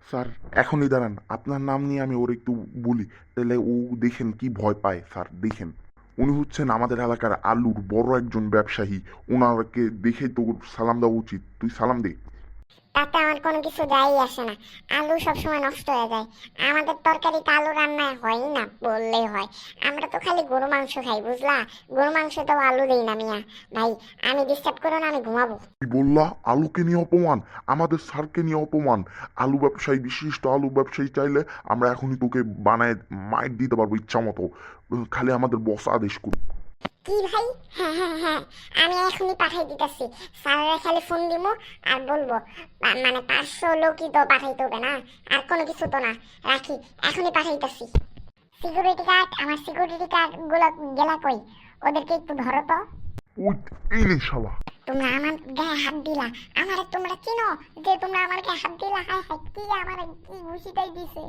Sir এখনই দাঁড়ান, আপনার নাম নিয়ে আমি ওর একটু বলি, তাহলে ও দেখেন কি ভয় পায়। স্যার দেখেন, উনি হচ্ছেন আমাদের এলাকার আলুর বড় একজন ব্যবসায়ী। ওনাকে দেখে তো সালাম দেওয়া উচিত। তুই সালাম দে। তাতে আমার কোনো কিছু যায়ই আসে না। আলু সবসময় নষ্ট হয়ে যায়। আমাদের তরকারিতে আলু রান্না হয়ই না বললেই হয়। আমরা তো খালি গরু মাংস খাই, বুঝলা? গরু মাংসতেও আলু দেই না মিয়া। ভাই, আমি ডিস্টার্ব করো না, আমি ঘুমাবো। তুই বললা আলুকে নিয়ে অপমান, আমাদের স্যারকে নিয়ে অপমান। আলু ব্যবসায়ী, বিশিষ্ট আলু ব্যবসায়ী চাইলে আমরা এখনই তোকে বানায় মাইর দিতে পারবো ইচ্ছা মতো। খালি আমাদের বস আদেশ করুক। কি ভাই? হ্যাঁ হ্যাঁ হ্যাঁ, আমি এখনই পাঠাই দিতেছি। স্যারের খালি ফোন দিব আর বলবো, মানে 500 লোকই তো পাঠাইতে হবে না, আর কোনো কিছু তো না। রাখি, এখনই পাঠাইতেছি। সিকিউরিটি গার্ড, আমার সিকিউরিটি গার্ড গুলো গেলা কই? ওদেরকে একটু ধরো তো। ওই, এই নে শালা। তোমরা আমার গায়ে হাত দিলা। আমারে তোমরা চিনো যে তোমরা আমার গায়ে হাত দিলা? হায় হায়, কি আমার কি ঘুষিটাই দিছে।